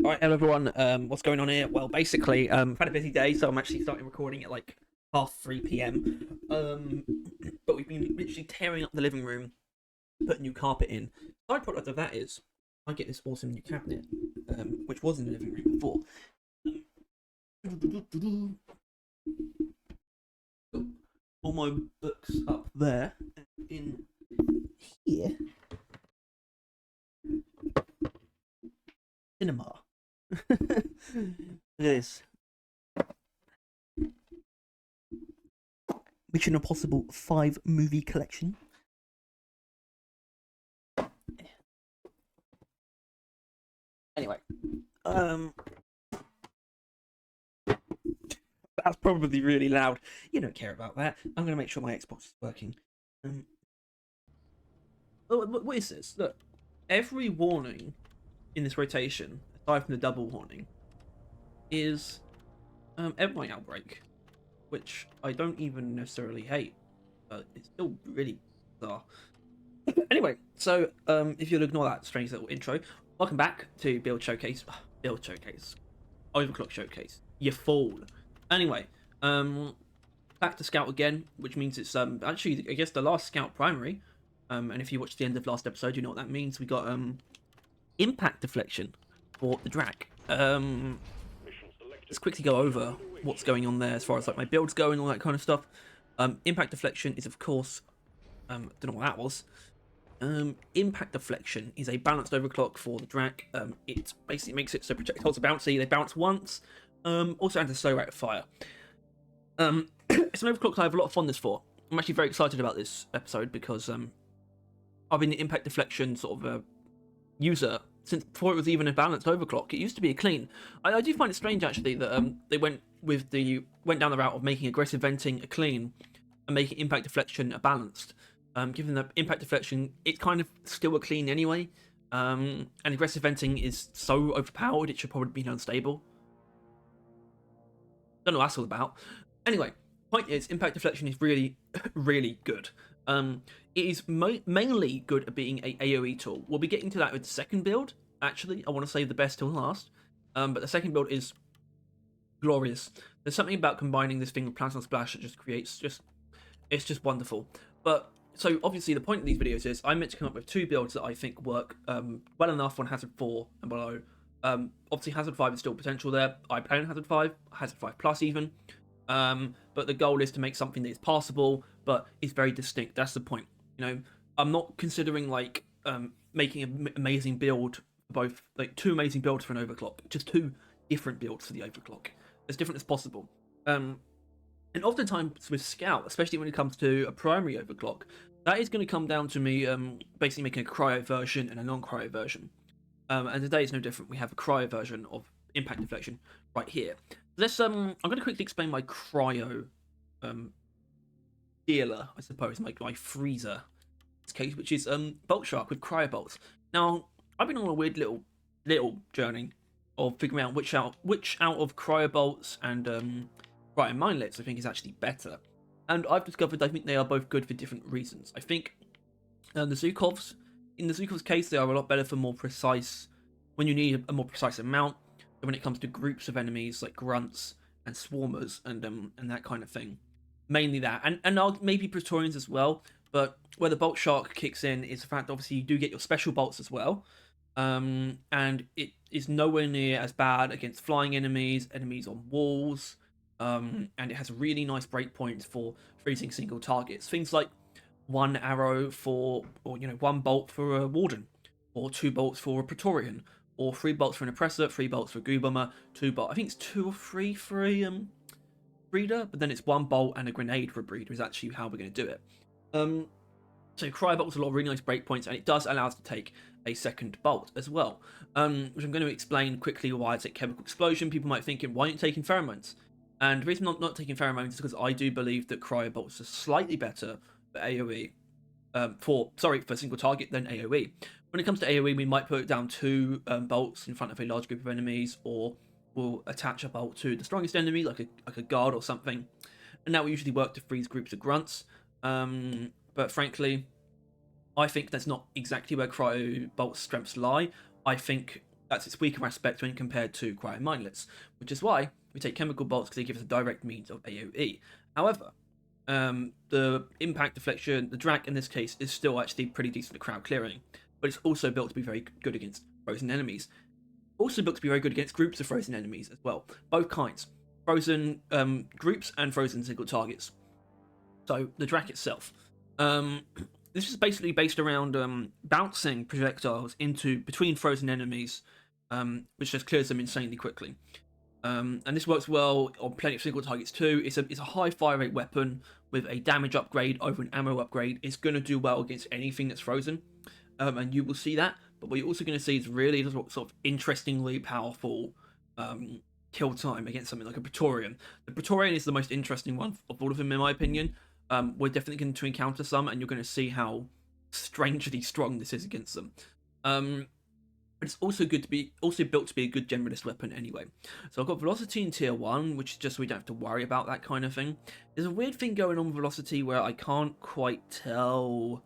Alright, hello everyone. What's going on here? Well, basically, I've had a busy day, so I'm actually starting recording at like half 3 p.m. But we've been literally tearing up the living room, putting new carpet in. Side product of that is I get this awesome new cabinet, which was in the living room before. All my books up there, in here. Cinema. Look at this. Mission Impossible 5 movie collection. Anyway, that's probably really loud. You don't care about that. I'm gonna make sure my Xbox is working. What is this? Look, every warning in this rotation, aside from the double warning, is Evermine outbreak, which I don't even necessarily hate, but it's still really bizarre. Anyway, so if you'll ignore that strange little intro, welcome back to Build Showcase, Overclock Showcase. You fool. Anyway, back to Scout again, which means it's actually I guess the last Scout primary. And if you watched the end of last episode, you know what that means. We got impact deflection for the Drac. Let's quickly go over what's going on there as far as like my builds go and all that kind of stuff. Impact deflection is of course, don't know what that was. Impact deflection is a balanced overclock for the Drac. It basically makes it so projectiles are bouncy. They bounce once. Also adds a slow rate of fire. It's an overclock I have a lot of fondness for. I'm actually very excited about this episode because I've been an impact deflection sort of user since before it was even a balanced overclock. It used to be a clean. I do find it strange actually that they went down the route of making aggressive venting a clean and making impact deflection a balanced. Given that impact deflection, it's kind of still a clean anyway, and aggressive venting is so overpowered it should probably be unstable. Don't know what that's all about. Anyway, point is, impact deflection is really, really good. It is mainly good at being a AoE tool. We'll be getting to that with the second build. Actually, I want to save the best till last. But the second build is glorious. There's something about combining this thing with Plasma Splash that just creates it's just wonderful. But so obviously the point of these videos is I'm meant to come up with two builds that I think work well enough on Hazard 4 and below. Obviously Hazard 5 is still potential there. I play on Hazard 5 plus even. But the goal is to make something that is passable, but is very distinct. That's the point. You know, I'm not considering like making an amazing build for both, like two amazing builds for an overclock. Just two different builds for the overclock, as different as possible. And oftentimes with Scout, especially when it comes to a primary overclock, that is going to come down to me basically making a cryo version and a non-cryo version. And today is no different. We have a cryo version of impact deflection right here. Let's I'm going to quickly explain my cryo dealer, I suppose, my freezer in this case, which is Bolt Shark with cryo bolts. Now, I've been on a weird little journey of figuring out which out of cryo bolts and cryo minelets I think is actually better. And I've discovered I think they are both good for different reasons. I think in the Zhukov's case, they are a lot better for more precise, when you need a more precise amount. When it comes to groups of enemies like grunts and swarmers and that kind of thing, mainly that, and maybe Praetorians as well. But where the Bolt Shark kicks in is the fact obviously you do get your special bolts as well, and it is nowhere near as bad against flying enemies on walls, and it has really nice breakpoints for freezing single targets. Things like one arrow for, or one bolt for a warden, or two bolts for a Praetorian, or 3 bolts for an oppressor, 3 bolts for a goo bomber, 2 bolts. I think it's 2 or 3 for a breeder, but then it's 1 bolt and a grenade for a breeder is actually how we're going to do it. So cryo bolts a lot of really nice breakpoints, and it does allow us to take a second bolt as well, which I'm going to explain quickly why it's a chemical explosion. People might think, why aren't you taking pheromones? And the reason I'm not taking pheromones is because I do believe that cryo bolts are slightly better for AoE, for single target than AoE. When it comes to AoE, we might put down 2 bolts in front of a large group of enemies, or we'll attach a bolt to the strongest enemy, like a guard or something. And that will usually work to freeze groups of grunts. But frankly, I think that's not exactly where cryo bolt strengths lie. I think That's its weaker aspect when compared to cryo mindlets, which is why we take chemical bolts because they give us a direct means of AoE. However, the impact deflection, the drag in this case, is still actually pretty decent at crowd clearing, but it's also built to be very good against frozen enemies. Also built to be very good against groups of frozen enemies as well, both kinds, frozen groups and frozen single targets. So the drag itself, this is basically based around bouncing projectiles between frozen enemies, which just clears them insanely quickly. And this works well on plenty of single targets too. It's a high fire rate weapon with a damage upgrade over an ammo upgrade. It's going to do well against anything that's frozen, and you will see that. But what you're also going to see is really sort of interestingly powerful kill time against something like a Praetorian. The Praetorian is the most interesting one of all of them, in my opinion. We're definitely going to encounter some, and you're going to see how strangely strong this is against them. But it's also built to be a good generalist weapon anyway. So I've got Velocity in tier 1, which is just so we don't have to worry about that kind of thing. There's a weird thing going on with Velocity where I can't quite tell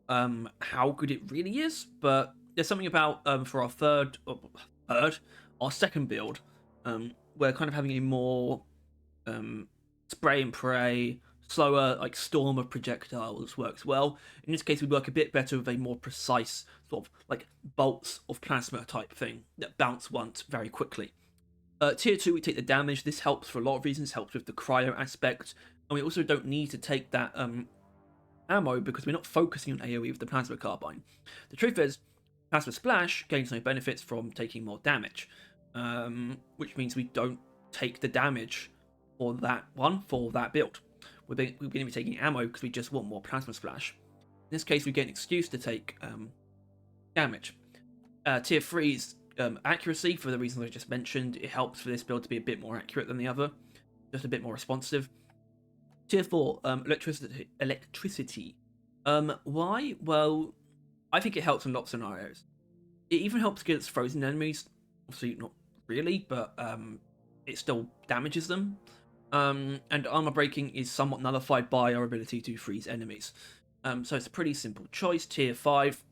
how good it really is, but there's something about for our second build, we're kind of having a more spray and pray, slower like storm of projectiles works well. In this case, we work a bit better with a more precise sort of like bolts of plasma type thing that bounce once very quickly. Tier 2, we take the damage. This helps for a lot of reasons. Helps with the cryo aspect, and we also don't need to take that ammo because we're not focusing on AoE with the plasma carbine. The truth is, plasma splash gains no benefits from taking more damage, which means we don't take the damage for that build. We're going to be taking ammo because we just want more plasma splash. In this case, we get an excuse to take damage. Tier 3's accuracy, for the reasons I just mentioned, it helps for this build to be a bit more accurate than the other, just a bit more responsive. Tier 4, electricity. Why? Well, I think it helps in lots of scenarios. It even helps against frozen enemies. Obviously, not really, but it still damages them. And armor breaking is somewhat nullified by our ability to freeze enemies. So it's a pretty simple choice. Tier 5,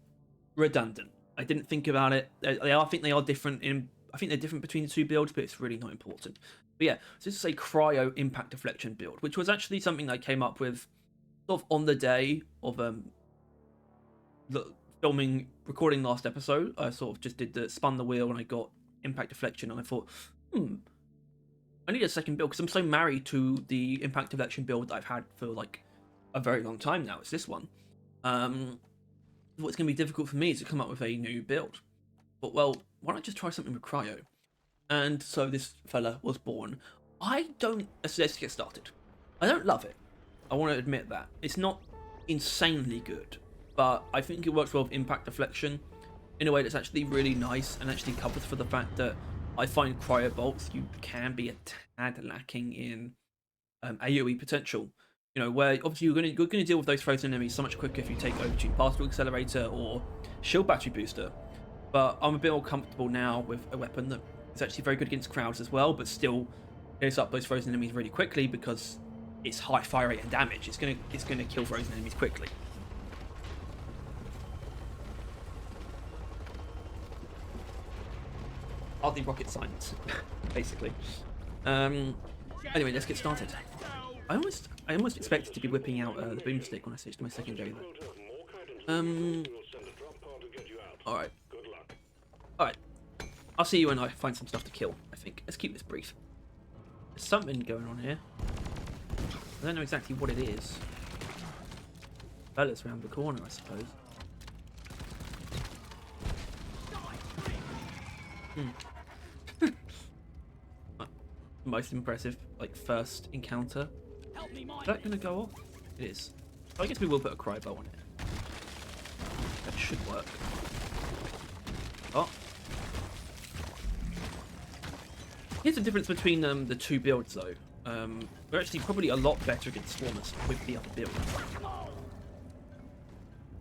redundant. I didn't think about it. I think they are different I think they're different between the two builds, but it's really not important. But yeah, so this is a cryo impact deflection build, which was actually something I came up with sort of on the day of recording last episode. I sort of just spun the wheel and I got impact deflection, and I thought, I need a second build because I'm so married to the impact deflection build that I've had for like a very long time now. It's this one. What's going to be difficult for me is to come up with a new build. But well, why not just try something with cryo? And so this fella was born. Let's get started. I don't love it. I want to admit that. It's not insanely good, but I think it works well with impact deflection in a way that's actually really nice and actually covers for the fact that I find cryo bolts you can be a tad lacking in AoE potential. You know, where obviously you're going to deal with those frozen enemies so much quicker if you take overtune particle accelerator or shield battery booster. But I'm a bit more comfortable now with a weapon that is actually very good against crowds as well, but still clears up those frozen enemies really quickly because it's high fire rate and damage. It's gonna kill frozen enemies quickly. Hardly rocket science, basically. Anyway, let's get started. I almost expected to be whipping out the boomstick when I switched to my secondary. Alright. Alright. I'll see you when I find some stuff to kill, I think. Let's keep this brief. There's something going on here. I don't know exactly what it is. Fella's around the corner, I suppose. Most impressive, like, first encounter. Is that gonna go off? It is. So I guess we will put a cryo on it. That should work. Oh. Here's the difference between the two builds, though. We're actually probably a lot better against Swarmers with the other build.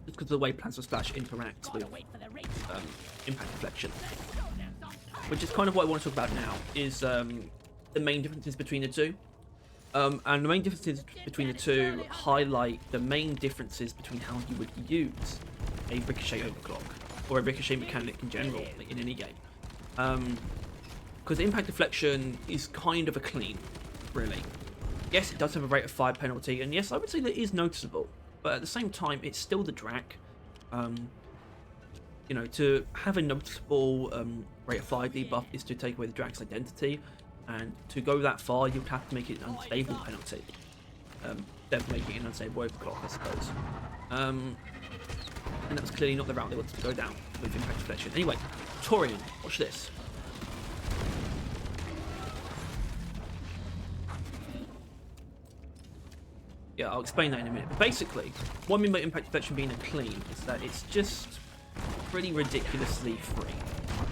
Just because of the way Plasma Splash interacts with impact deflection. Which is kind of what I want to talk about now, is the main differences between the two. And the main differences between the two highlight the main differences between how you would use a ricochet overclock, or a ricochet mechanic in general, like in any game. Because impact deflection is kind of a clean, really. Yes, it does have a rate of 5 penalty, and yes, I would say that is noticeable. But at the same time, it's still the Drac. You know, to have a noticeable rate of 5 debuff is to take away the Drac's identity, and to go that far, you'd have to make it an unstable penalty. Definitely making it an unstable overclock, I suppose. And that was clearly not the route they wanted to go down with impact deflection. Anyway, Torian, watch this. Yeah, I'll explain that in a minute. But basically, what I mean by impact deflection being a clean is that it's just pretty ridiculously free.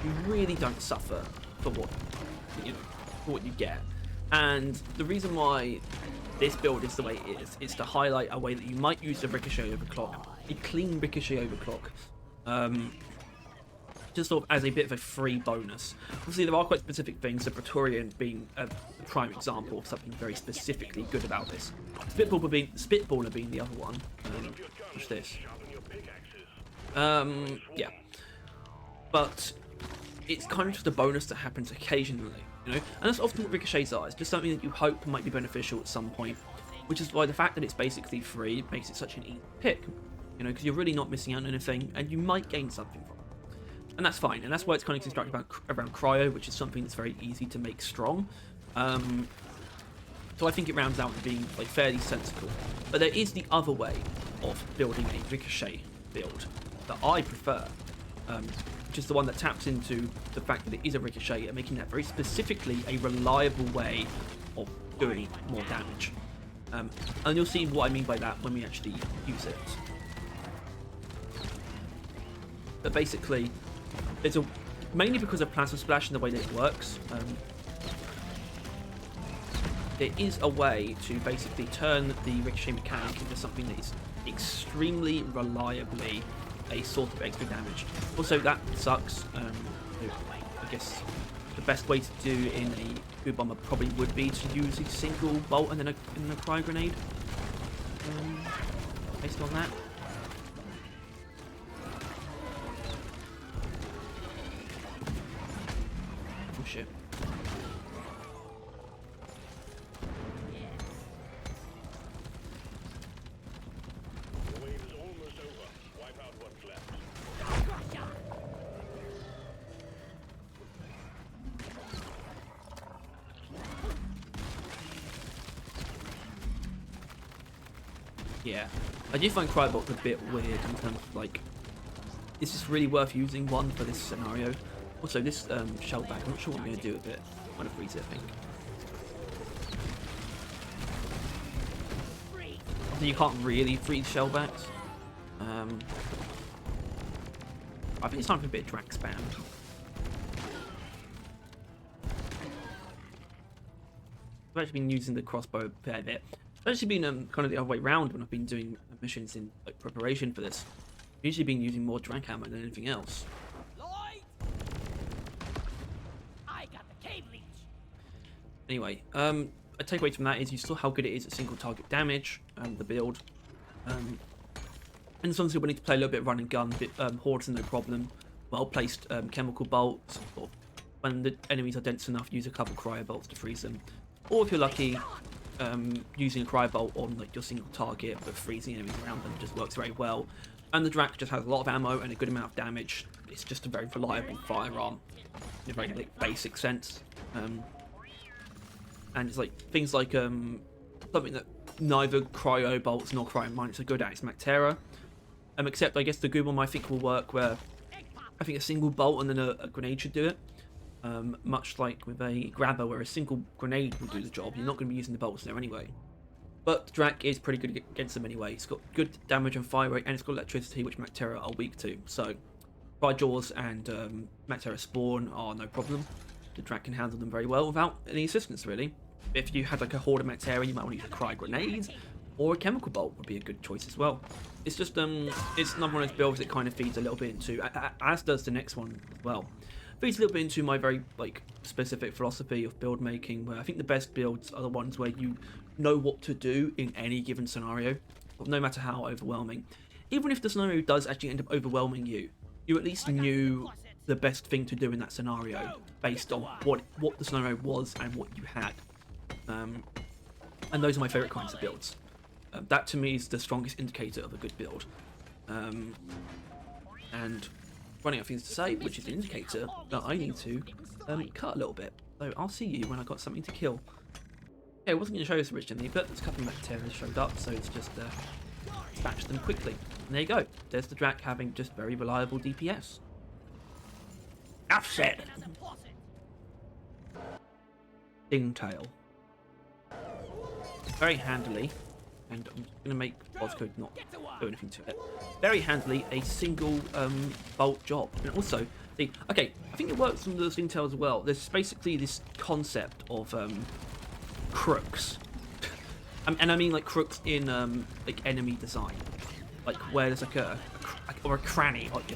You really don't suffer for what you get. And the reason why this build is the way it is to highlight a way that you might use a ricochet overclock, a clean ricochet overclock, just sort of as a bit of a free bonus. Obviously, there are quite specific things, the Praetorian being a prime example of something very specifically good about this. Spitballer being the other one. What's this? Yeah. But it's kind of just a bonus that happens occasionally, you know? And that's often what ricochets are. It's just something that you hope might be beneficial at some point, which is why the fact that it's basically free makes it such an easy pick, you know, because you're really not missing out on anything, and you might gain something from it. And that's fine, and that's why it's kind of constructed around Cryo, which is something that's very easy to make strong. So I think it rounds out to being like fairly sensible. But there is the other way of building a ricochet build that I prefer, which is the one that taps into the fact that it is a ricochet and making that very specifically a reliable way of doing more damage. And you'll see what I mean by that when we actually use it. But basically, mainly because of Plasma Splash and the way that it works, there is a way to basically turn the ricochet mechanic into something that is extremely reliably a sort of extra damage. Also, that sucks. I guess the best way to do in a Goo Bomber probably would be to use a single bolt and then a cryo grenade. Based on that. Oh shit. Yeah, I do find Cryobolt's a bit weird in terms of like, is this really worth using one for this scenario? Also, this shell bag, I'm not sure what I'm going to do with it. I'm going to freeze it, I think. You can't really freeze shell bags. I think it's time for a bit of Drac spam. I've actually been using the crossbow a fair bit. It's actually been kind of the other way around when I've been doing missions in like preparation for this. I've usually been using more Drac ammo than anything else. I got the cave leech. Anyway, a takeaway from that is you saw how good it is at single target damage, the build. And sometimes we need to play a little bit of run and gun, hordes are no problem. Well placed chemical bolts, or when the enemies are dense enough, use a couple cryo bolts to freeze them. Or if you're lucky, using a cryo bolt on like your single target, but freezing enemies around them just works very well. And the Drac just has a lot of ammo and a good amount of damage. It's just a very reliable firearm in a very like, basic sense. And it's like things like something that neither cryo bolts nor cryo mines are good at is Mactera. Except I guess the Goo Bomber I think will work where I think a single bolt and then a grenade should do it. Much like with a grabber where a single grenade will do the job. You're not going to be using the bolts there anyway. But Drac is pretty good against them anyway. It's got good damage and fire rate, and it's got electricity, which Mactera are weak to. So, Fire Jaws and Mactera Spawn are no problem. The Drac can handle them very well without any assistance, really. If you had like a horde of Mactera, you might want to use a cryo grenade, or a chemical bolt would be a good choice as well. It's just it's another one of those builds that kind of feeds a little bit into, as does the next one as well. Feeds a little bit into my very like specific philosophy of build making, where I think the best builds are the ones where you know what to do in any given scenario, no matter how overwhelming. Even if the scenario does actually end up overwhelming you, you at least knew the best thing to do in that scenario based on what the scenario was and what you had. And those are my favourite kinds of builds. That to me is the strongest indicator of a good build. And running out of things to say, which is an indicator that I need to cut a little bit. So I'll see you when I got something to kill. Okay, I wasn't going to show this originally, but there's a couple of Bacteria showed up, so it's just dispatch them quickly. And there you go. There's the Drac having just very reliable DPS. Enough said. Dingtail. Very handily, and I'm just going to make Boscode not do anything to it. Very handily, a single bolt job. And also, see, okay, I think it works on the Dingtail as well. There's basically this concept of crooks. And I mean like crooks in like enemy design. Like where there's like a cranny, like a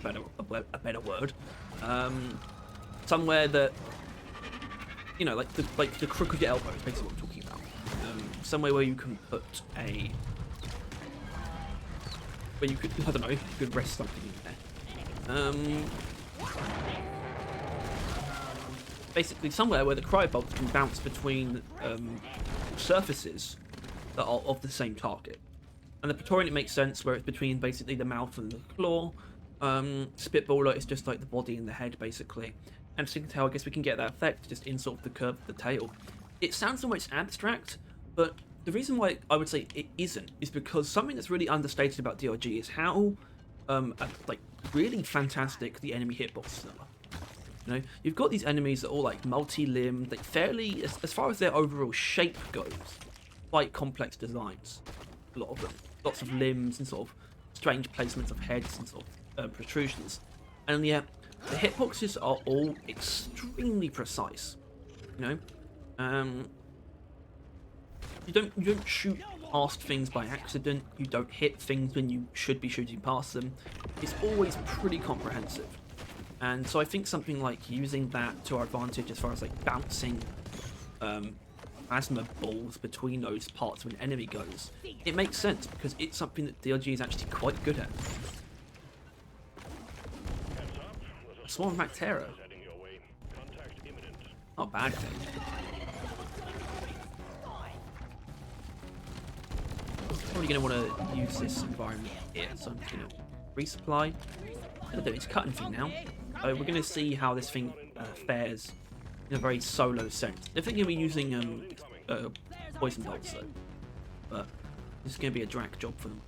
better word. Somewhere that, you know, like the crook of your elbow is basically what I'm talking about. Somewhere where you can put where you could, I don't know, you could rest something in there. Basically somewhere where the cryobolts can bounce between surfaces that are of the same target. And the Praetorian, it makes sense where it's between basically the mouth and the claw. Spitballer is just like the body and the head basically. And Stingtail, I guess we can get that effect just in sort of the curve of the tail. It sounds almost abstract, but the reason why I would say it isn't is because something that's really understated about DRG is how like really fantastic the enemy hitboxes are. You know, you've got these enemies that are all like multi-limbed, like fairly, as far as their overall shape goes, quite complex designs. A lot of them, lots of limbs and sort of strange placements of heads and sort of protrusions. And yeah, the hitboxes are all extremely precise. You know, you don't shoot past things by accident. You don't hit things when you should be shooting past them. It's always pretty comprehensive. And so I think something like using that to our advantage as far as like bouncing plasma balls between those parts of an enemy goes, it makes sense because it's something that DRG is actually quite good at. A swarm of Bacteria. Not bad thing. Probably going to want to use this environment here, so I'm just going to resupply. It's cutting thing now. So we're going to see how this thing fares in a very solo sense. I think you'll be using poison bolts though, but this is going to be a drag job for them.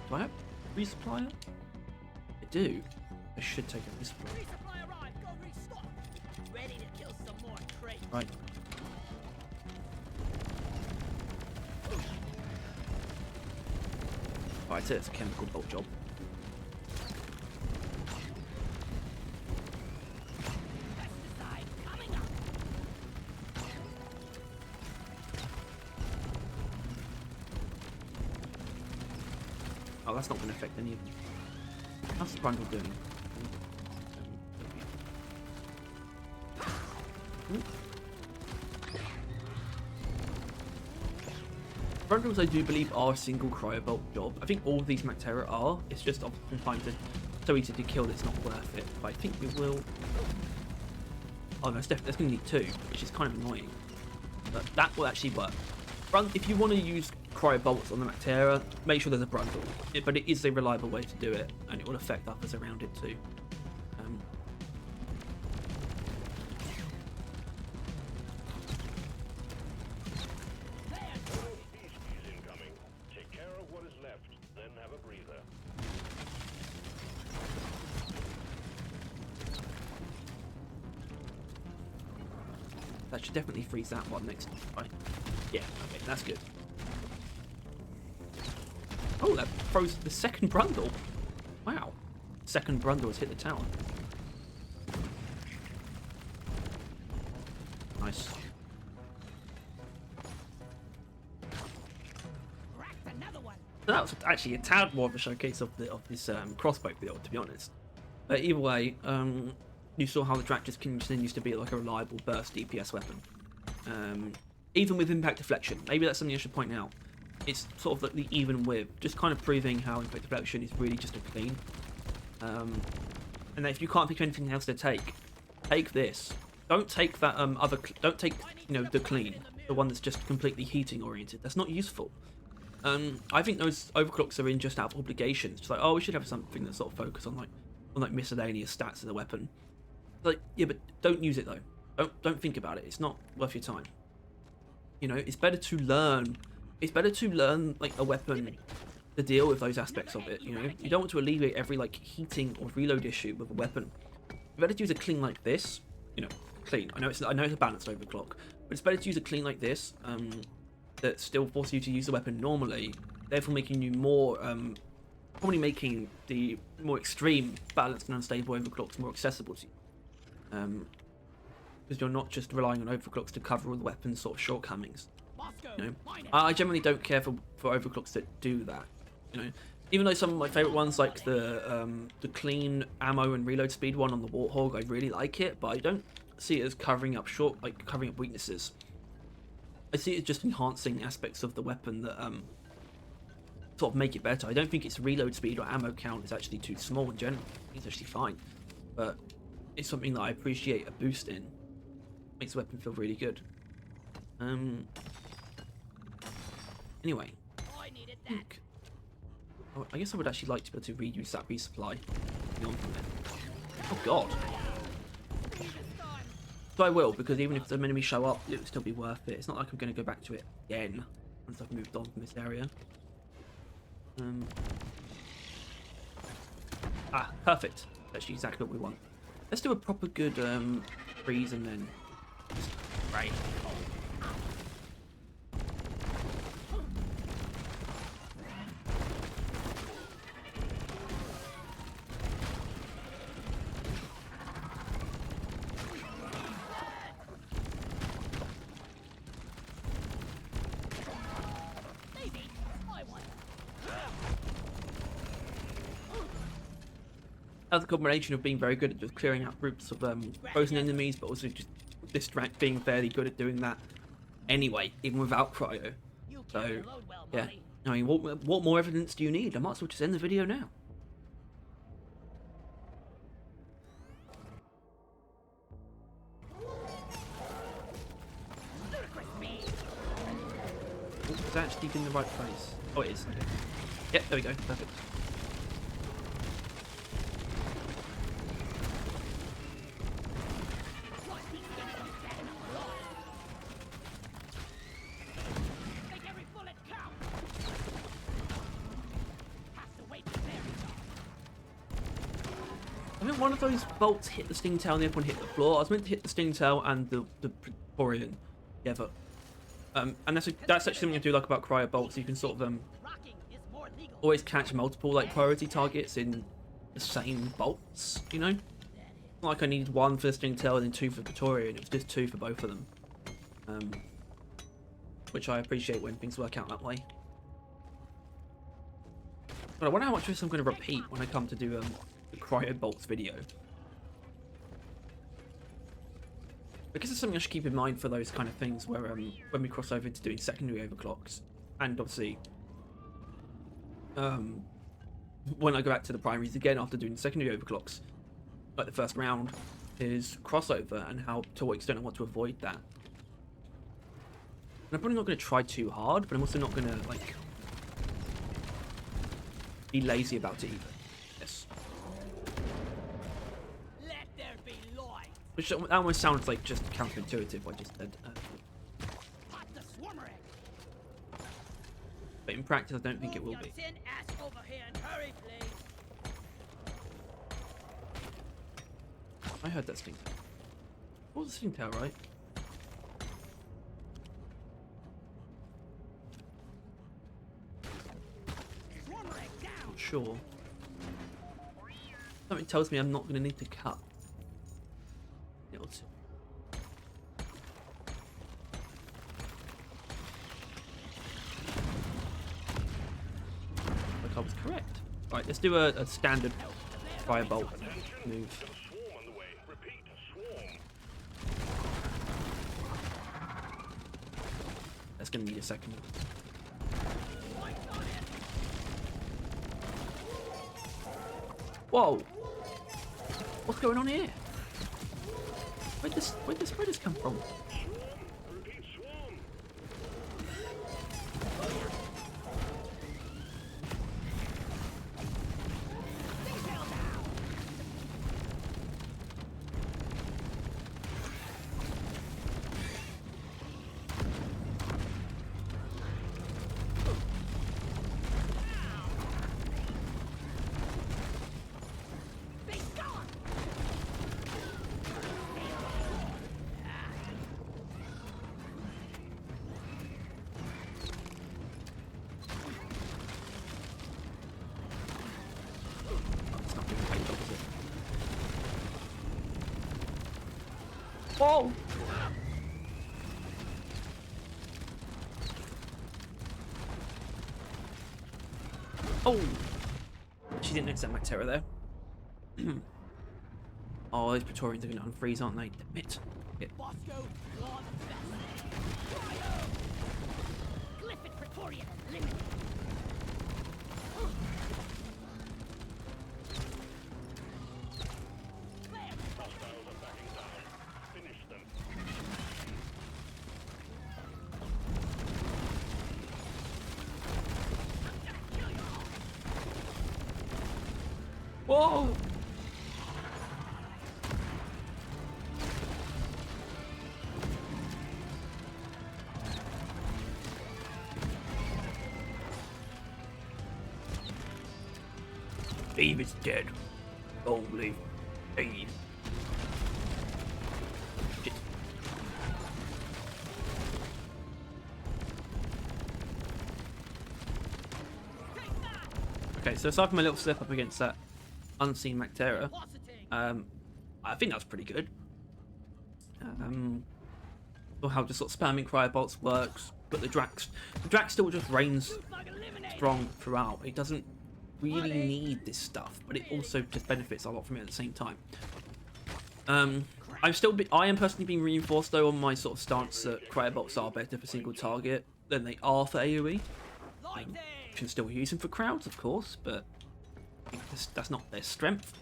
Do I have a resupplier? I do. I should take a resupply. Right. Right, so it's a chemical bolt job. Oh, that's not going to affect any of them. How's the bundle doing? Bundles, I do believe, are a single cryobolt job. I think all of these Bacteria are. It's just oftentimes so easy to kill that it's not worth it. But I think we will. Oh no, there's going to need two, which is kind of annoying. But that will actually work. If you want to use cryobolts on the Bacteria, make sure there's a bundle. But it is a reliable way to do it, and it will affect others around it too. That should definitely freeze that one next time, right? Yeah, okay, that's good. Oh, that froze the second Brundle. Wow. Second Brundle has hit the tower. Nice. So that was actually a tad more of a showcase of this crossbow build, to be honest. But either way, you saw how the Drac just continues to be like a reliable burst DPS weapon. Even with impact deflection. Maybe that's something I should point out. It's sort of like the even with, just kind of proving how impact deflection is really just a clean. and that if you can't think of anything else to take this. Don't take that don't take, you know, the clean, the one that's just completely heating oriented. That's not useful. I think those overclocks are in just out of obligations. It's like, oh, we should have something that's sort of focused on like miscellaneous stats of the weapon. Like, yeah, but don't use it though. Don't think about it. It's not worth your time. You know, it's better to learn. It's better to learn like a weapon to deal with those aspects of it. You know, you don't want to alleviate every like heating or reload issue with a weapon. You better to use a clean like this. You know, clean. I know it's a balanced overclock, but it's better to use a clean like this. That still forces you to use the weapon normally, therefore making you more, probably making the more extreme balanced and unstable overclocks more accessible to you. Because you're not just relying on overclocks to cover all the weapons' sort of shortcomings. You know, I generally don't care for overclocks that do that. You know, even though some of my favourite ones, like the clean ammo and reload speed one on the Warthog, I really like it, but I don't see it as covering up weaknesses. I see it as just enhancing aspects of the weapon that sort of make it better. I don't think its reload speed or ammo count is actually too small in general. It's actually fine, but it's something that I appreciate a boost in. Makes the weapon feel really good. Anyway, I guess I would actually like to be able to reuse that resupply. Oh god. So I will, because even if the enemies show up, it will still be worth it. It's not like I'm going to go back to it again once I've moved on from this area. Perfect. That's exactly what we want. Let's do a proper good freeze and then... Right. That's a combination of being very good at just clearing out groups of frozen enemies, but also just Distract being fairly good at doing that anyway, even without cryo. So, yeah. I mean, what more evidence do you need? I might as well just end the video now. It's actually in the right place. Oh, it is. Okay. Yep, there we go. Perfect. I think one of those bolts hit the Stingtail and the other one hit the floor. I was meant to hit the Stingtail and the Praetorian together. And that's actually something I do like about cryo bolts. You can sort of always catch multiple like priority targets in the same bolts, you know? Not like I needed one for the Stingtail and then two for Praetorian. It was just two for both of them. Which I appreciate when things work out that way. But I wonder how much of this I'm going to repeat when I come to do the cryo bolts video. I guess it's something I should keep in mind for those kind of things where when we cross over to doing secondary overclocks, and obviously when I go back to the primaries again after doing secondary overclocks, like the first round, is crossover and how to what extent I want to avoid that. And I'm probably not going to try too hard, but I'm also not going to like be lazy about it either. Yes. Let there be light. Which almost sounds like just counterintuitive. I just said. But in practice, I don't think it will be. I heard that Stingtail. What was the Stingtail, right? Not sure. Something tells me I'm not going to need to cut. It'll see. Like I was correct. Right, let's do a standard firebolt move. That's going to need a second. Whoa! What's going on here? Where'd the spiders come from? Whoa! Oh! She didn't accept my terror there. Oh, those Praetorians are going to unfreeze, aren't they? Damn it. Yeah. Whoa! Eve is dead. Only Eve. Shit. Okay, so aside from a little slip up against that unseen Mactera, I think that's pretty good. Or how just sort of spamming cryo bolts works, but the Drax still just reigns strong throughout. It doesn't really need this stuff, but it also just benefits a lot from it at the same time. I am personally being reinforced though on my sort of stance that cryo bolts are better for single target than they are for AoE. You can still use them for crowds, of course, but that's not their strength.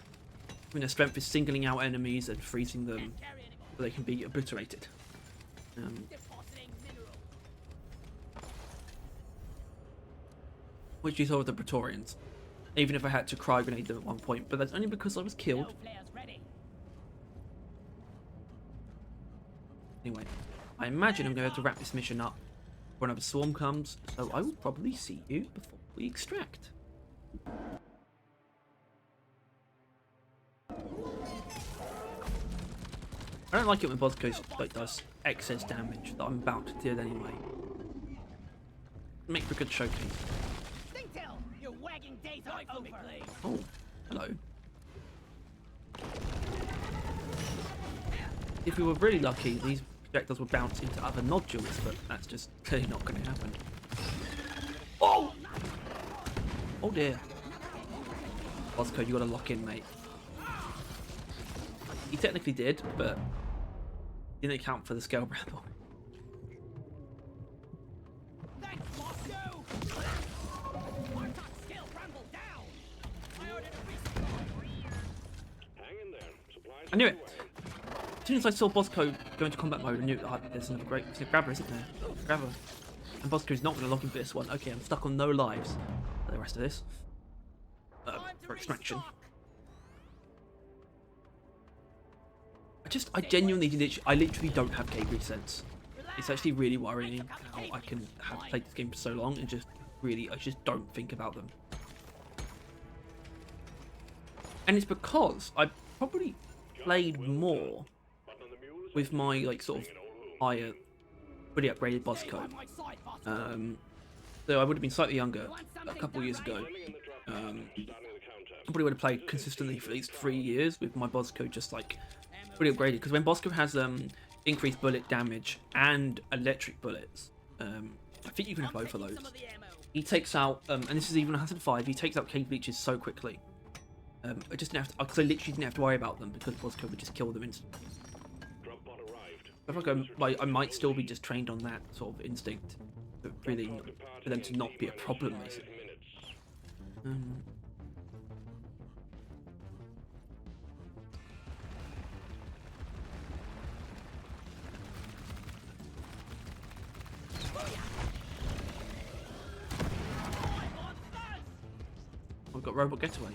I mean, their strength is singling out enemies and freezing them so they can be obliterated. Which you saw with the Praetorians. Even if I had to cryo grenade them at one point, but that's only because I was killed. Anyway, I imagine I'm going to have to wrap this mission up before another swarm comes, so I will probably see you before we extract. I don't like it when Bosco does excess damage that I'm about to deal anyway. Make for a good showcase. Oh, hello. If we were really lucky, these projectiles would bounce into other nodules, but that's just clearly not going to happen. Oh! Oh dear. Bosco, you got to lock in, mate. He technically did, but didn't account for the scale bramble. I knew it. As soon as I saw Bosco go into combat mode, I knew there's another great grabber, isn't there? Grabber. And Bosco's not going to lock in for this one. Okay, I'm stuck on no lives for the rest of this. For extraction. I genuinely, I literally don't have game resets. It's actually really worrying how I can have played this game for so long and I just don't think about them. And it's because I probably played more with my sort of higher, pretty upgraded Bosco. So I would have been slightly younger a couple of years ago. I probably would have played consistently for at least 3 years with my Bosco just pretty upgraded, because when Bosco has increased bullet damage and electric bullets, I think you can have both of those. He takes out, and this is even on Hazard 5, he takes out cave leeches so quickly. I just didn't have to, because I literally didn't have to worry about them because Bosco would just kill them instantly. I feel like I might still be just trained on that sort of instinct, but really for them to not be a problem, basically. we've got Robot Getaway.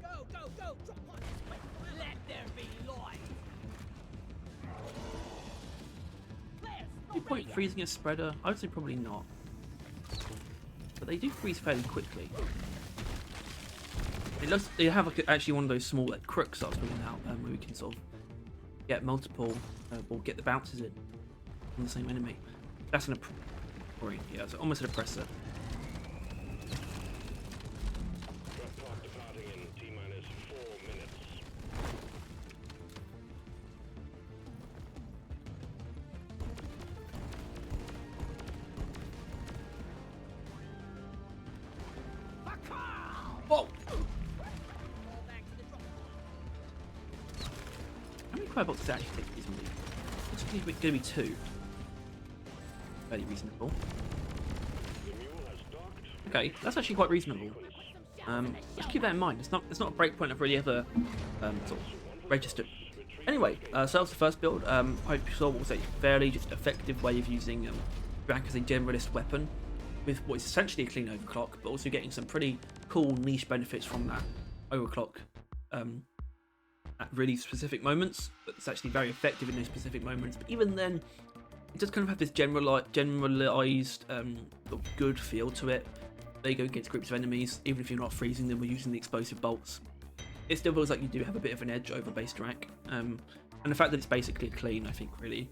Go, go, go! Drop on this way! Let there be light! No point freezing a spreader? I would say probably not. But they do freeze fairly quickly. They have like actually one of those small like crooks that I was talking about, where we can sort of get multiple, or get the bounces in on the same enemy. That's an yeah, it's almost an oppressor. Departing in T-minus 4 minutes. Whoa! How many cryo boxes actually take these moves? It's going to be 2. Fairly reasonable. Okay, that's actually quite reasonable. Let's keep that in mind. It's not a breakpoint I've really ever sort of registered. Anyway, so that was the first build. I hope you saw what was a fairly just effective way of using Rank as a generalist weapon with what is essentially a clean overclock, but also getting some pretty cool niche benefits from that overclock at really specific moments. But it's actually very effective in those specific moments. But even then, it does kind of have this generalized good feel to it. There you go against groups of enemies, even if you're not freezing them or using the explosive bolts. It still feels like you do have a bit of an edge over base rank. And the fact that it's basically clean, I think really,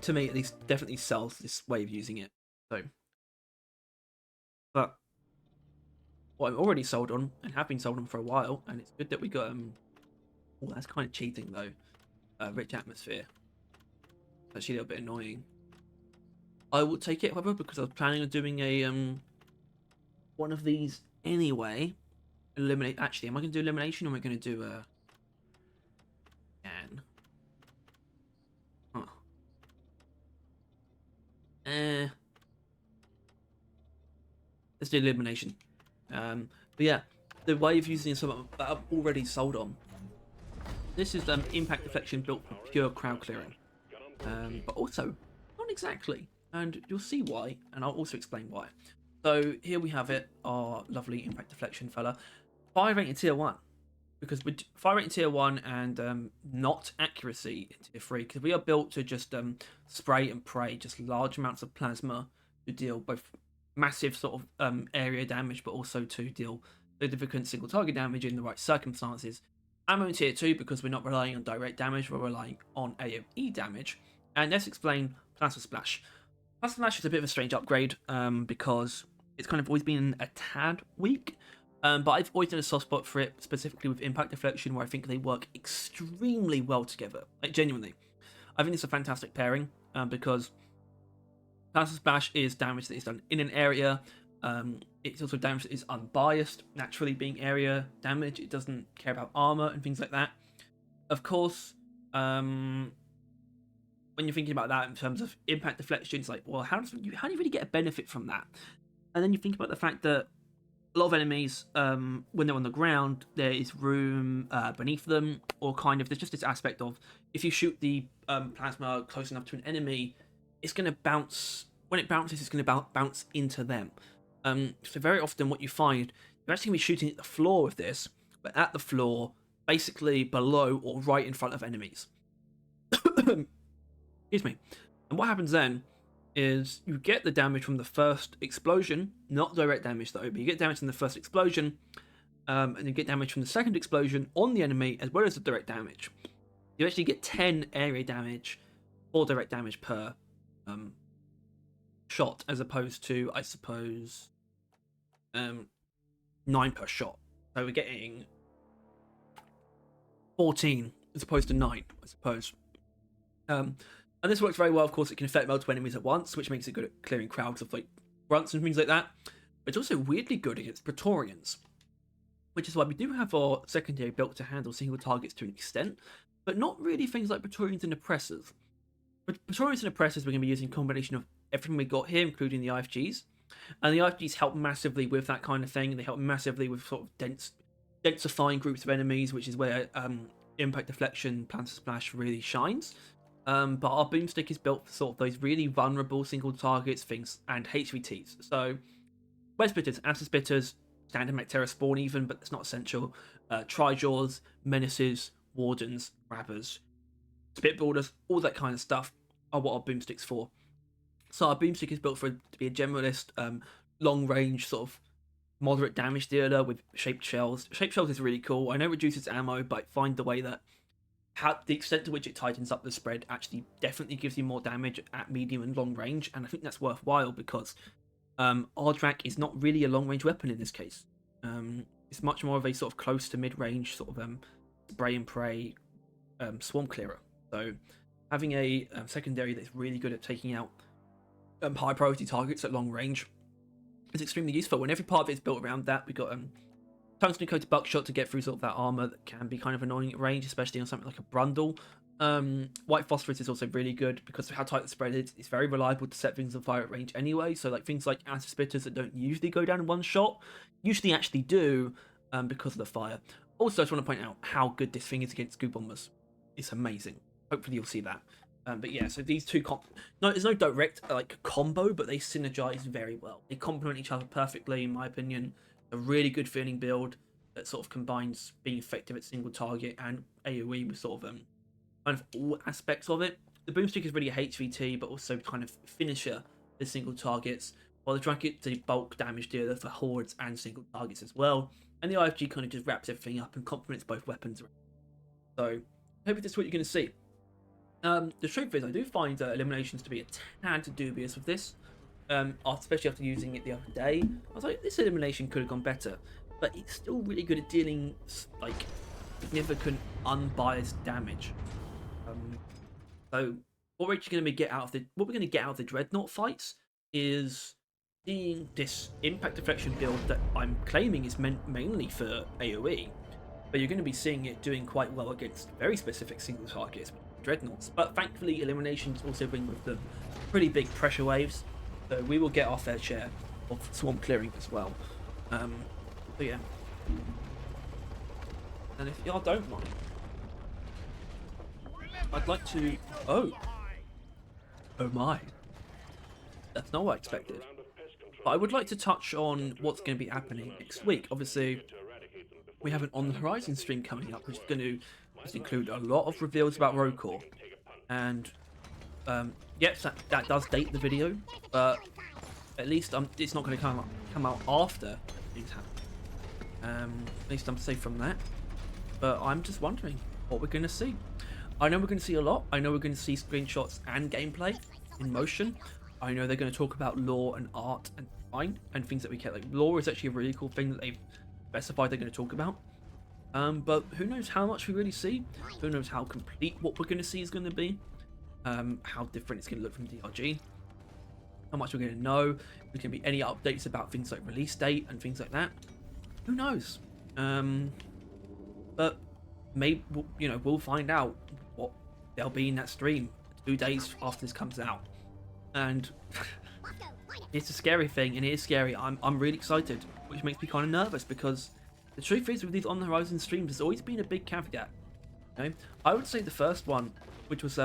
to me at least, definitely sells this way of using it. So, but what I'm already sold on, and have been sold on for a while, and it's good that we got, oh, that's kind of cheating though, rich atmosphere. Actually a little bit annoying. I will take it, however, because I was planning on doing a one of these anyway. Eliminate. Actually, am I going to do elimination or am I going to do a scan? Huh. Let's do elimination. But yeah, the way of using something that I'm already sold on. This is impact deflection built for pure crowd clearing. But also, not exactly, and you'll see why, and I'll also explain why. So here we have it, our lovely impact deflection fella. Fire rate in tier 1, because with fire rate in tier 1 and not accuracy in tier 3, because we are built to just spray and pray just large amounts of plasma to deal both massive sort of area damage, but also to deal significant single target damage in the right circumstances. Ammo in tier 2 because we're not relying on direct damage, we're relying on AoE damage. And let's explain Plasma Splash. Plasma Splash is a bit of a strange upgrade because it's kind of always been a tad weak. But I've always had a soft spot for it, specifically with Impact Deflection, where I think they work extremely well together. Like, genuinely. I think it's a fantastic pairing because Plasma Splash is damage that is done in an area. It's also damage that is unbiased, naturally being area damage. It doesn't care about armor and things like that. Of course, when you're thinking about that in terms of impact deflection, it's like, well, how do you really get a benefit from that? And then you think about the fact that a lot of enemies, when they're on the ground, there is room beneath them, or kind of there's just this aspect of if you shoot the plasma close enough to an enemy, it's going to bounce. When it bounces, it's going to bounce into them. So very often what you find, you're actually going to be shooting at the floor with this, but at the floor, basically below or right in front of enemies. Excuse me. And what happens then is you get the damage from the first explosion, not direct damage though, but you get damage from the first explosion, and you get damage from the second explosion on the enemy as well as the direct damage. You actually get 10 area damage or direct damage per shot, as opposed to, I suppose, 9 per shot. So we're getting 14 as opposed to 9, I suppose. And this works very well, of course. It can affect multiple enemies at once, which makes it good at clearing crowds of like grunts and things like that. But it's also weirdly good against Praetorians, which is why we do have our secondary built to handle single targets to an extent, but not really things like Praetorians and Oppressors. But Praetorians and Oppressors, we're going to be using a combination of everything we got here, including the IFGs. And the IFGs help massively with that kind of thing. They help massively with sort of densifying groups of enemies, which is where Impact Deflection, Plasma Splash really shines. But our boomstick is built for sort of those really vulnerable single targets things and HVTs. So web spitters, anti spitters, standard mech terror spawn even, but that's not essential. Trijaws, menaces, wardens, grabbers, spitballers, all that kind of stuff are what our boomstick's for. So our boomstick is built for to be a generalist, long range sort of moderate damage dealer with shaped shells. Shaped shells is really cool. I know it reduces ammo, but I find the way that the extent to which it tightens up the spread actually definitely gives you more damage at medium and long range, and I think that's worthwhile because Ardrak is not really a long range weapon in this case. It's much more of a sort of close to mid range sort of spray and pray swarm clearer. So having a secondary that's really good at taking out high priority targets at long range is extremely useful. When every part of it is built around that, we got tungsten coated buckshot to get through sort of that armor that can be kind of annoying at range, especially on something like a Brundle. White phosphorus is also really good because of how tight the spread is. It's very reliable to set things on fire at range anyway. So like things like anti-spitters that don't usually go down in one shot, usually actually do because of the fire. Also, I just want to point out how good this thing is against goo bombers. It's amazing. Hopefully you'll see that. But yeah, so these two there's no direct like combo, but they synergize very well. They complement each other perfectly, in my opinion. A really good feeling build that sort of combines being effective at single target and AoE with sort of kind of all aspects of it. The boomstick is really a HVT, but also kind of finisher for single targets, while the Dracket is a bulk damage dealer for hordes and single targets as well. And the IFG kind of just wraps everything up and complements both weapons. So hopefully that's what you're going to see. The truth is, I do find eliminations to be a tad dubious with this, especially after using it the other day. I was like, this elimination could have gone better, but it's still really good at dealing like significant unbiased damage. So what we're actually going to get out of the Dreadnought fights is seeing this impact deflection build that I'm claiming is meant mainly for AoE, but you're going to be seeing it doing quite well against very specific single targets. Dreadnoughts, but thankfully eliminations also bring with them pretty big pressure waves, so we will get our fair share of swarm clearing as well. So yeah, and if y'all don't mind, I'd like to oh my, that's not what I expected, but I would like to touch on what's going to be happening next week. Obviously we have an On the Horizon stream coming up, which is going to include a lot of reveals about Rogue Core, and yes, that does date the video, but at least it's not going to come out after things happen. At least I'm safe from that. But I'm just wondering what we're going to see. I know we're going to see a lot. I know we're going to see screenshots and gameplay in motion. I know they're going to talk about lore and art and design and things that we care. Like lore is actually a really cool thing that they've specified they're going to talk about. But who knows how much we really see? Who knows how complete what we're going to see is going to be? How different it's going to look from DRG? How much we're going to know? There's going to be any updates about things like release date and things like that? Who knows? But maybe we'll find out what there'll be in that stream 2 days after this comes out, and it's a scary thing, and it is scary. I'm really excited, which makes me kind of nervous because the truth is, with these On the Horizon streams, there's always been a big caveat. Okay? I would say the first one, which was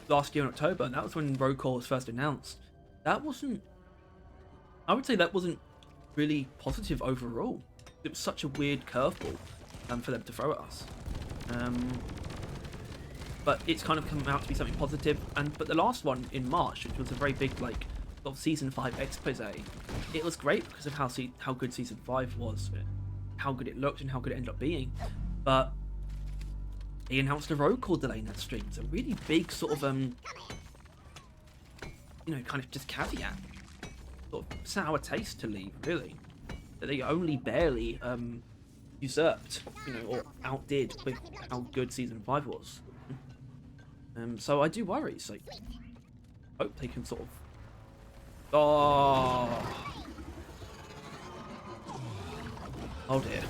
last year in October, and that was when Rogue Core was first announced. I would say that wasn't really positive overall. It was such a weird curveball for them to throw at us. But it's kind of come out to be something positive. But the last one in March, which was a very big sort of Season 5 expose, it was great because of how good Season 5 was, how good it looked and how good it ended up being. But they announced a Rogue Core delay in that stream. It's a really big sort of kind of just caveat, sort of sour taste to leave, really, that they only barely usurped, or outdid with how good Season 5 was. So I do worry. It's like, hope they can sort of. Oh dear.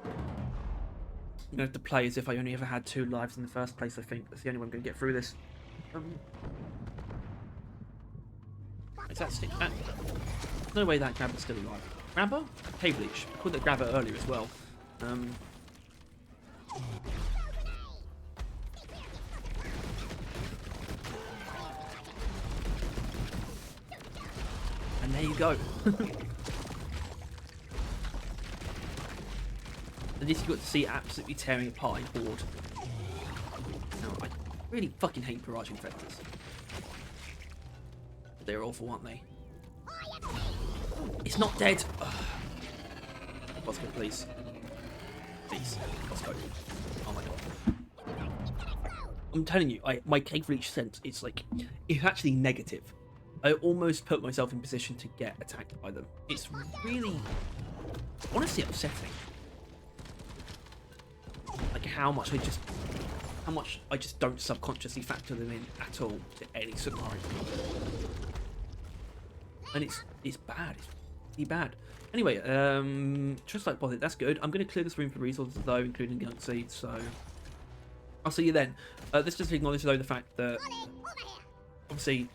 I'm gonna have to play as if I only ever had 2 lives in the first place. I think that's the only way I'm gonna get through this. Is that stick? No way that grabber's still alive. Grabber? K-Bleach. I called that grabber earlier as well. And there you go. At least you got to see absolutely tearing apart a horde. Now, I really fucking hate barrage infectors. They're awful, aren't they? It's not dead. Ugh. Let's go, please. Please, let's go. Oh my god. I'm telling you, my cave reach sense is like, it's actually negative. I almost put myself in position to get attacked by them. It's really, honestly upsetting. Like how much I just don't subconsciously factor them in at all to any scenario. And it's bad. It's really bad. Anyway, just like Bothered, that's good. I'm going to clear this room for resources though, including Galaxy, so I'll see you then. Let's just acknowledge though the fact that obviously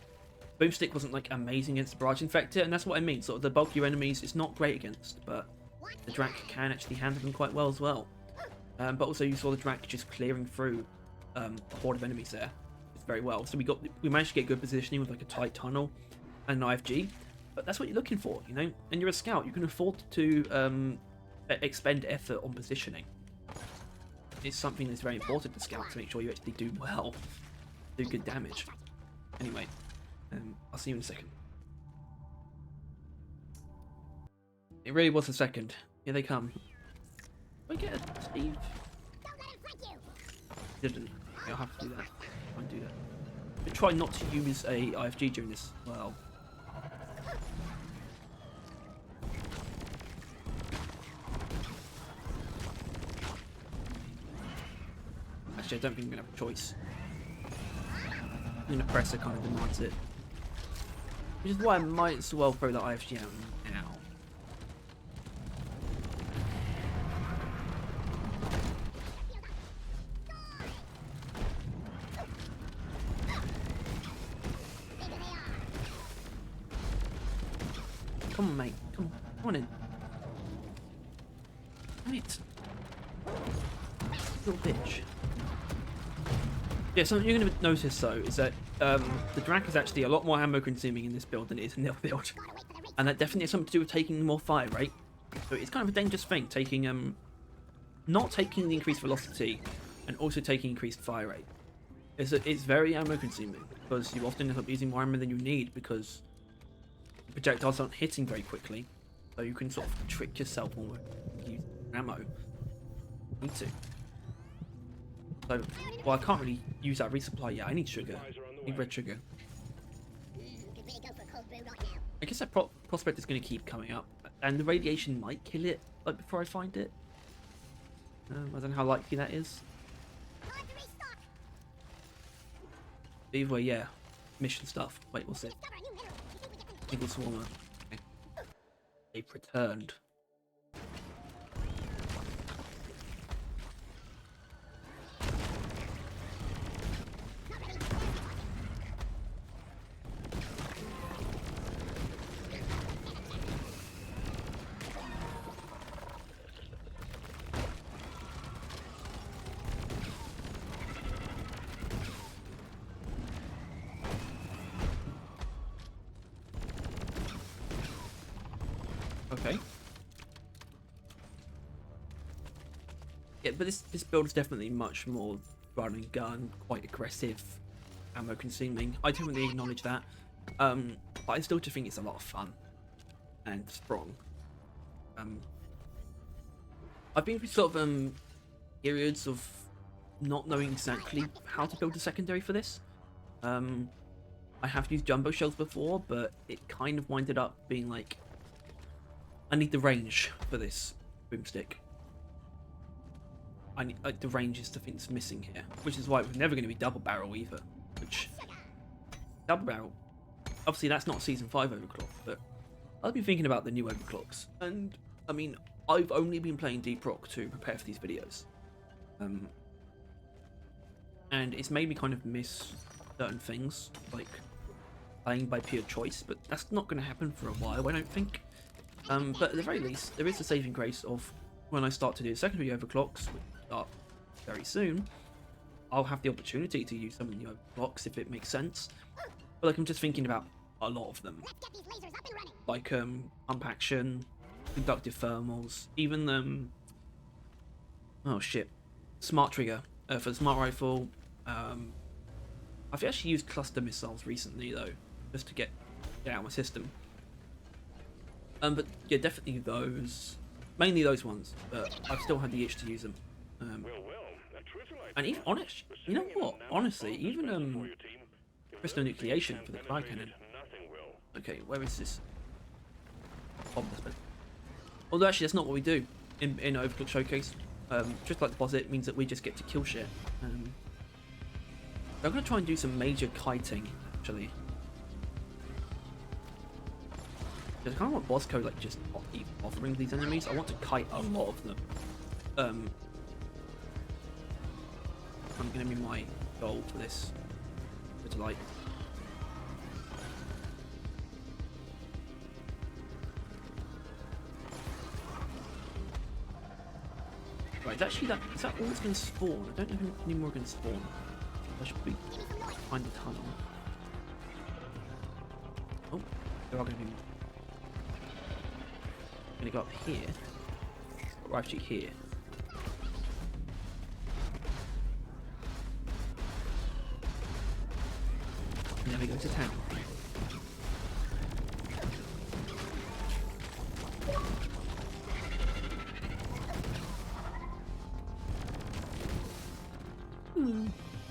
Boomstick wasn't like amazing against the Barrage Infector, and that's what I mean. Sort of the bulkier enemies, it's not great against, but the Drac can actually handle them quite well as well. But also you saw the Drac just clearing through a horde of enemies there. It's very well. So we managed to get good positioning with like a tight tunnel and an IFG. But that's what you're looking for, you know? And you're a scout, you can afford to expend effort on positioning. It's something that's very important to scouts to make sure you actually do well, do good damage. Anyway, I'll see you in a second. It really was a second. Here they come. Did I get a Steve? Didn't. I'll have to do that. Try and do that. But try not to use a IFG during this as well. Actually, I don't think I'm going to have a choice. I'm going to press it kind of demands it. Which is why I might as well throw the IFG out now. Come on, mate. Come on in. Damn it. Little bitch. Yeah, something you're going to notice though is that the Drac is actually a lot more ammo consuming in this build than it is in the other build. And that definitely has something to do with taking more fire rate. So it's kind of a dangerous thing, taking not taking the increased velocity and also taking increased fire rate. It's very ammo consuming because you often end up using more ammo than you need because projectiles aren't hitting very quickly. So you can sort of trick yourself almost and use ammo. You need to. So, well, I can't really use that resupply yet. I need sugar. I need red sugar. I guess that prospect is going to keep coming up, and the radiation might kill it like before I find it. I don't know how likely that is. Either way, yeah. Mission stuff. Wait, what's it? Eagle Swarmer. Okay. They've returned. Okay. Yeah, but this build is definitely much more run and gun, quite aggressive, ammo consuming. I definitely acknowledge that. But I still just think it's a lot of fun and strong. I've been through sort of periods of not knowing exactly how to build a secondary for this. I have used jumbo shells before, but it kind of winded up being like, I need the range for this boomstick. I need the range is the thing that's missing here, which is why it was never going to be double barrel either. Which double barrel, obviously that's not season 5 overclock, but I've been thinking about the new overclocks, and I mean I've only been playing Deep Rock to prepare for these videos, and it's made me kind of miss certain things like playing by pure choice, but that's not going to happen for a while, I don't think. But at the very least, there is a saving grace of when I start to do secondary overclocks, which start very soon, I'll have the opportunity to use some of the new overclocks if it makes sense. But like I'm just thinking about a lot of them, Let's get these lasers up and running. like pump action, conductive thermals, even oh shit, smart trigger for the smart rifle. I've actually used cluster missiles recently though, just to get out of my system. But yeah, definitely those, mainly those ones. But I've still had the itch to use them. Well, a tritiolite And even honest, you know what? Honestly, even crystal nucleation for the cryo cannon. nothing will. Okay, where is this? Oh, that's better. Although actually, that's not what we do in Overclock Showcase. Just like deposit means that we just get to kill shit. I'm gonna try and do some major kiting actually. I kind of want boss code like just not keep offering these enemies. I want to kite a lot of them. I'm gonna be my goal for this. To like. Right, is actually that is that all that's gonna spawn? I don't know if any more are gonna spawn. I should be find the tunnel. Oh, there are gonna be more. I'm gonna go up here. Or actually here. And then we go to town.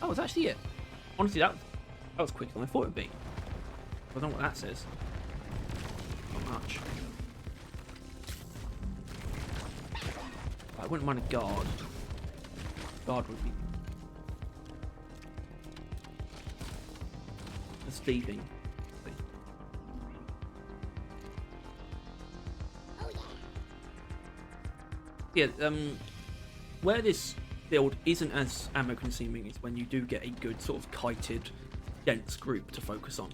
Oh, it's actually it. Honestly, that was quicker than I thought it would be. I don't know what that says. Not much. I wouldn't mind a guard. Guard would be that's thieving. Oh yeah. Yeah, where this build isn't as ammo consuming is when you do get a good sort of kited, dense group to focus on.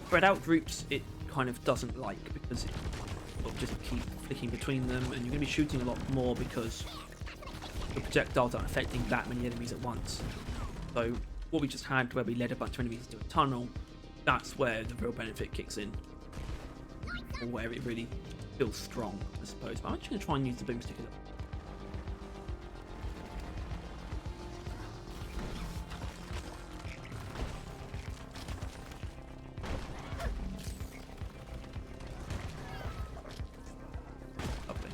Spread out groups it kind of doesn't like because it sort of just keep flicking between them, and you're going to be shooting a lot more because the projectiles aren't affecting that many enemies at once. So what we just had where we led a bunch of enemies into a tunnel, that's where the real benefit kicks in. Or where it really feels strong, I suppose. But I'm just going to try and use the boomstick a little. Lovely.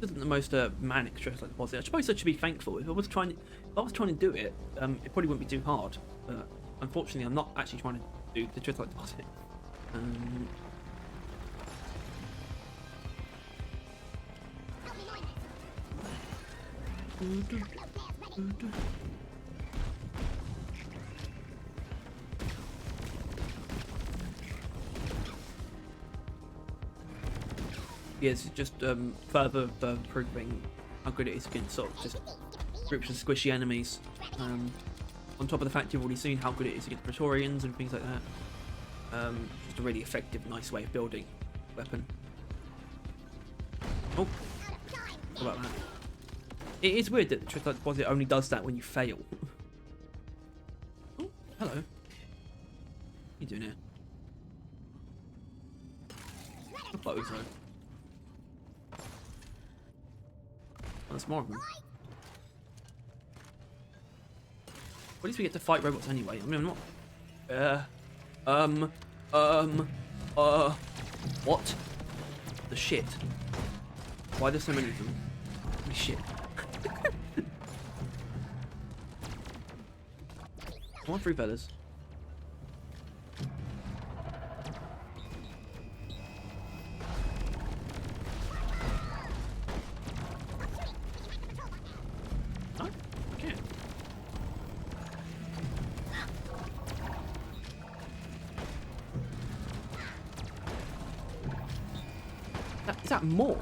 This isn't the most manic stress like deposit. I suppose I should be thankful. If I was trying to do it, it probably wouldn't be too hard. But unfortunately, I'm not actually trying to do the stress like deposit. Yes, just further proving how good it is against sort of just groups of squishy enemies. On top of the fact you've already seen how good it is against Praetorians and things like that. Just a really effective, nice way of building a weapon. Oh, what about that? It is weird that the Trick Deposit only does that when you fail. Oh, hello. What are you doing here? A bozo. Oh, there's more of them. At least we get to fight robots anyway. I mean, I'm not... What? The shit? Why are there so many of them? Holy shit. Come on through, fellas. No? Okay. Is that more?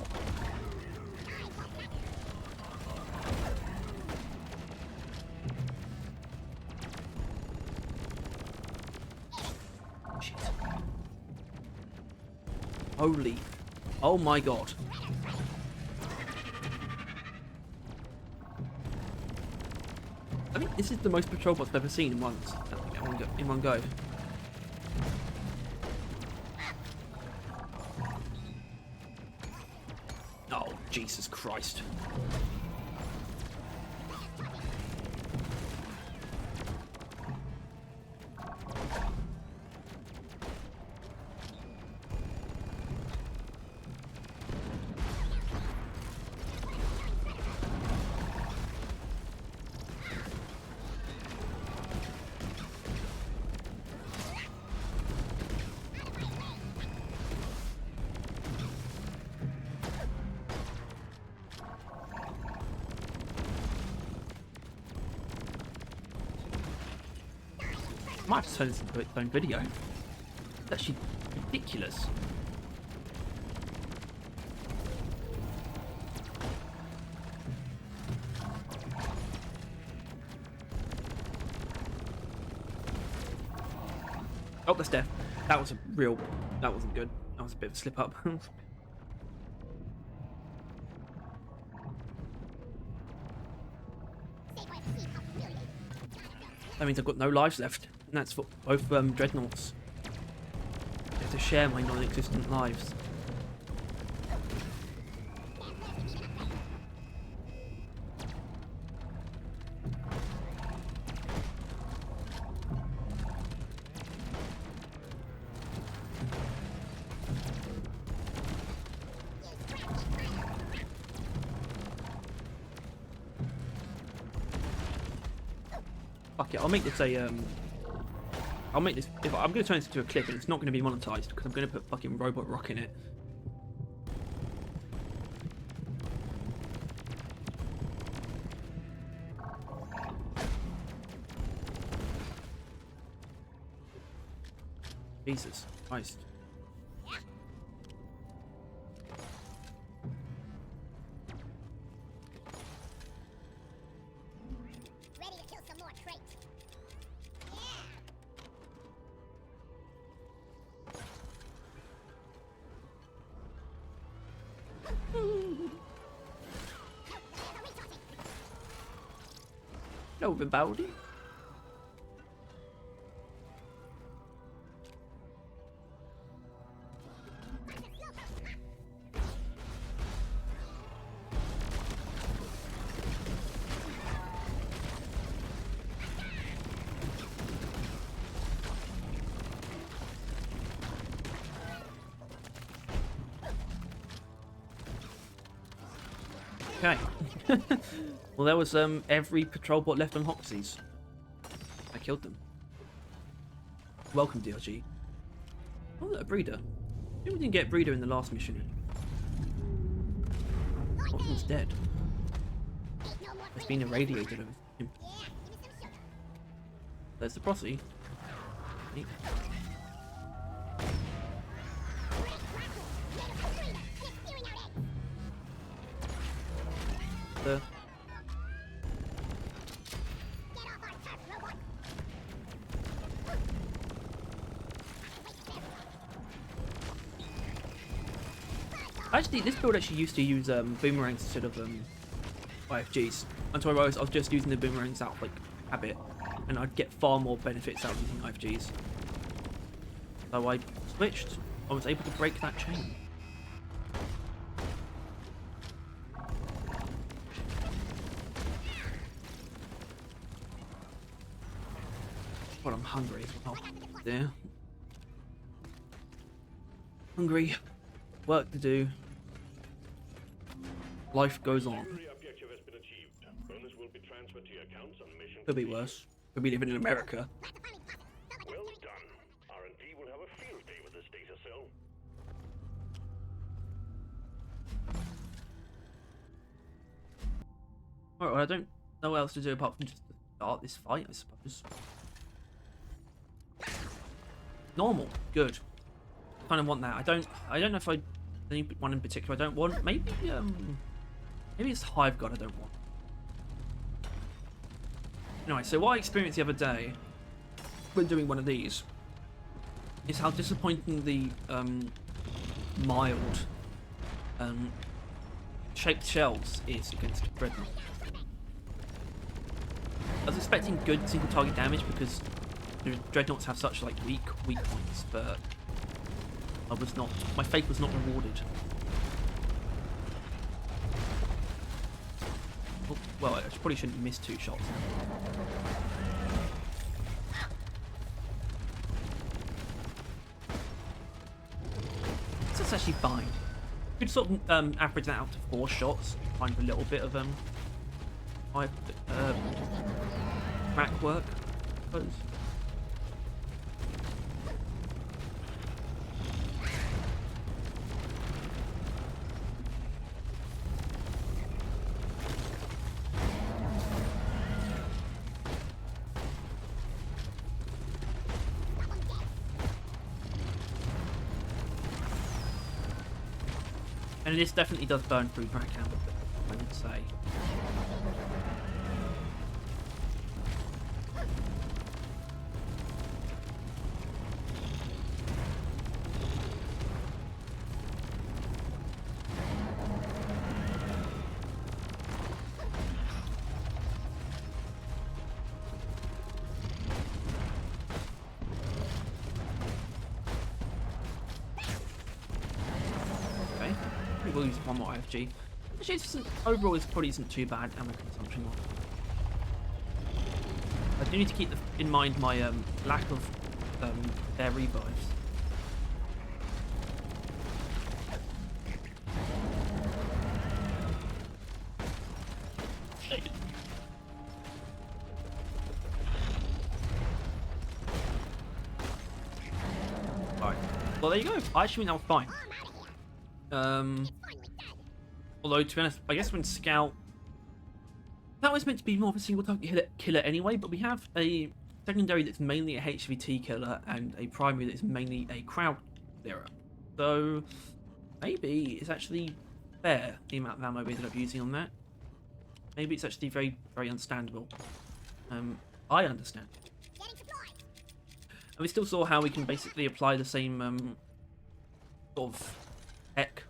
Shit. Holy. Oh my god. I think this is the most patrol bots I've ever seen in in one go. Oh, Jesus Christ. I might have to turn this into its own video. It's actually ridiculous. Oh, that's death. That was that wasn't good. That was a bit of a slip up. That means I've got no lives left, and that's for both dreadnoughts. I have to share my non-existent lives. Fuck it, I'll make this a I'll make this. If I'm going to turn this into a clip, and it's not going to be monetized because I'm going to put fucking Robot Rock in it. Jesus Christ. Ready to kill some more traits. No, Vivaldi. Okay. Well, there was every patrol bot left on Hoxie's. I killed them. Welcome, DRG. Oh, look, a breeder. We didn't get breeder in the last mission. Hoxie's dead. It's been irradiated of him. There's the Prossy. Neat. The actually, this build actually used to use boomerangs instead of IFGs. Until I realized I was just using the boomerangs out of like habit, and I'd get far more benefits out of using IFGs. So I switched. I was able to break that chain. Well, I'm hungry as well. There. Hungry. Work to do. Life goes on. Every objective has been achieved. Bonus will be transferred to your accounts on mission. Could be worse. Could be living in America. Well done. R&D will have a field day with this data cell. Alright, well, I don't know what else to do apart from just start this fight, I suppose. Normal. Good. Kind of want that. I don't know if I any one in particular I don't want. Maybe it's Hive God I don't want. Anyway, so what I experienced the other day when doing one of these is how disappointing the mild shaped shells is against Dreadnought. was expecting good single target damage because the dreadnoughts have such like weak points, but I was not. My faith was not rewarded. Oh, well, I probably shouldn't miss 2 shots. So it's actually fine. You could sort of average that out to 4 shots, find a little bit of crack work, I suppose. And this definitely does burn through crack ammo, I would say. We'll use one more IFG. Actually, overall, it probably isn't too bad ammo consumption. I do need to keep in mind my lack of their revives. Alright. Well, there you go. I actually think that was fine. Although, to be honest, I guess when Scout... That was meant to be more of a single target killer anyway, but we have a secondary that's mainly a HVT killer and a primary that's mainly a crowd clearer. So, maybe it's actually fair, the amount of ammo we ended up using on that. Maybe it's actually very, very understandable. I understand. And we still saw how we can basically apply the same sort of tech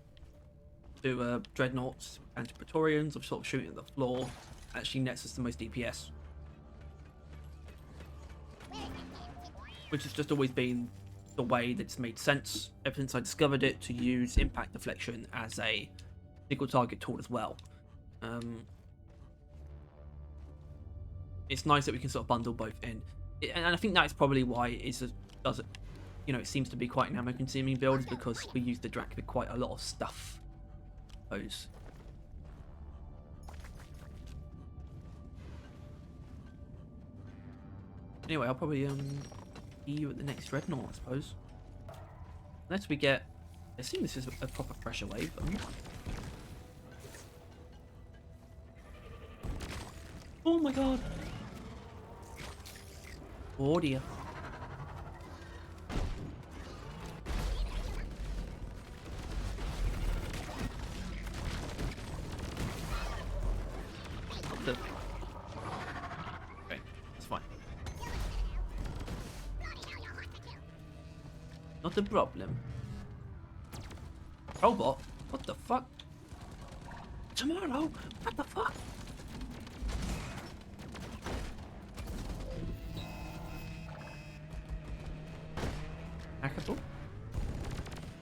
to dreadnoughts and to Praetorians of sort of shooting at the floor actually nets us the most DPS, which has just always been the way that's made sense ever since I discovered it, to use impact deflection as a single target tool as well. It's nice that we can sort of bundle both in, and I think that's probably why it does it. You know, it seems to be quite an ammo consuming build, because we use the Drac with quite a lot of stuff. Anyway, I'll probably see you at the next dreadnought, I suppose. Unless we get... I assume this is a proper pressure wave, but I'm not. Oh my god! Oh dear. Okay, that's fine. Not a problem. Robot? What the fuck? Tomorrow? What the fuck? Hackable?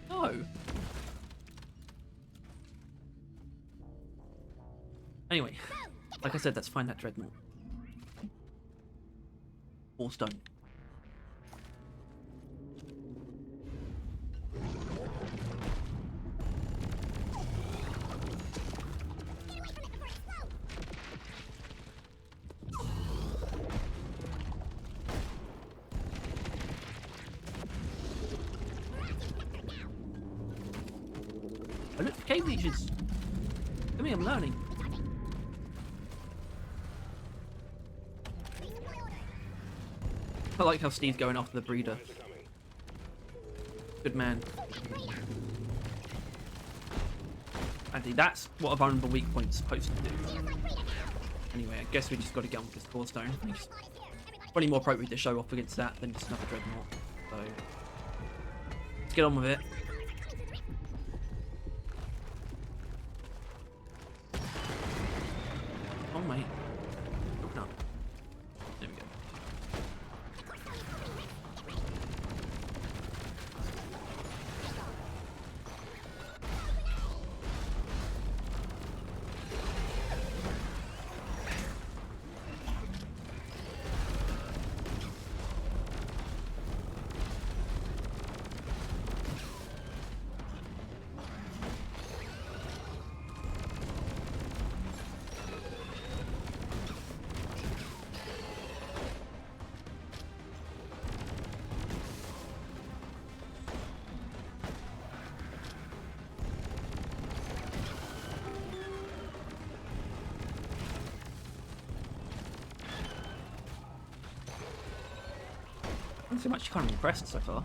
No. Anyway, like I said, let's find that dreadnought. Or stone. I look for cave leeches. Look at me, I'm learning. I like how Steve's going after the breeder. Good man. Andy, that's what a vulnerable weak point's supposed to do. Anyway, I guess we just got to get on with this core stone. It's probably more appropriate to show off against that than just another dreadnought. So let's get on with it. Oh mate, open up. I'm actually kind of impressed so far. I'm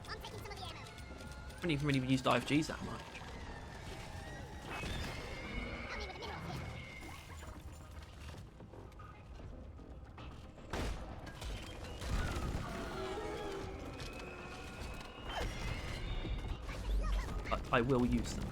taking some of the ammo. I haven't even really used IFGs that much. Help me with the minerals here. But I will use them.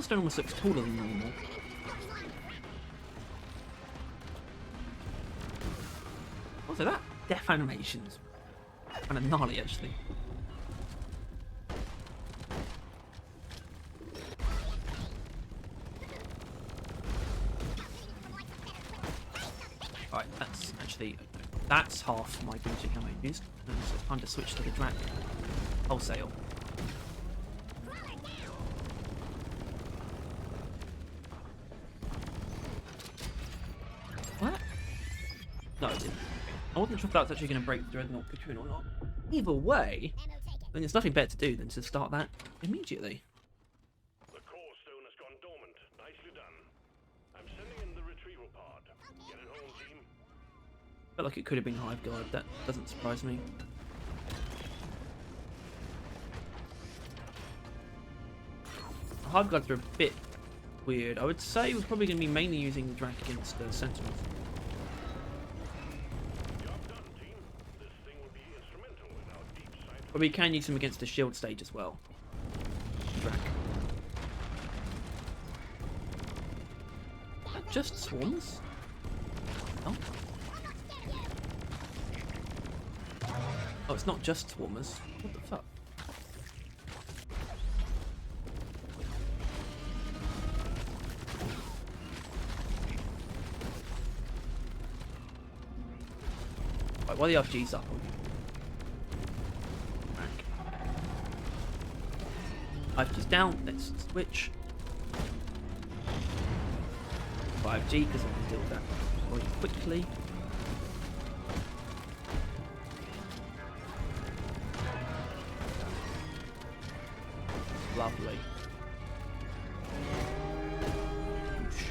Stone almost looks taller than normal. Also, that death animation's kind of gnarly, actually. Alright, that's half my bouncy camo used. So it's time to switch to the Drac wholesale. What? No, it didn't. I wasn't sure if that was actually going to break the Dreadnought Cocoon or not. Either way, Ammo taken. then there's nothing better to do than to start that immediately. The core stone has gone dormant. Nicely done. I'm sending in the retrieval pod. Get it home, team. Felt like it could have been Hive Guard. That doesn't surprise me. Hive Guards are a bit weird. I would say we're probably going to be mainly using the Drac against the Sentinels. Job done, team. This thing will be instrumental in our deep sight. But we can use them against the shield stage as well. Drac. Just swarms? Oh. Oh, it's not just swarmers. What the fuck? Right, while the RPG's up, RPG's down, let's switch. 5G, because I can deal with that very quickly. Lovely. Whoosh.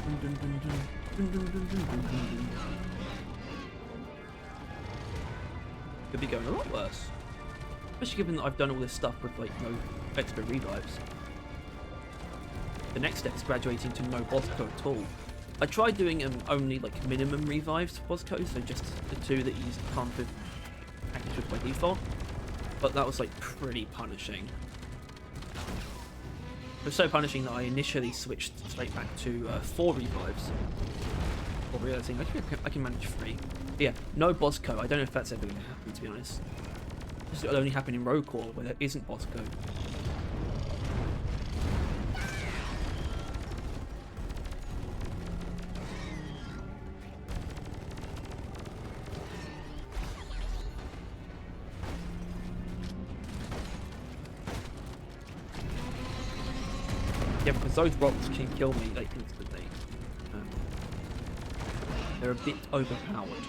Dun, dun, dun, dun. Dun, dun, dun, dun, dun, dun, dun. Could be going a lot worse. Especially given that I've done all this stuff with like no extra revives. The next step is graduating to no Bosco at all. I tried doing only like minimum revives to Bosco, so just the two that you can't package with by default. But that was like pretty punishing. It was so punishing that I initially switched straight back to 4 revives. Or realizing I can manage 3. But yeah, no Bosco. I don't know if that's ever going to happen, to be honest. This will only happen in Rogue Core where there isn't Bosco. Yeah, because those rocks can kill me like instantly. They're a bit overpowered,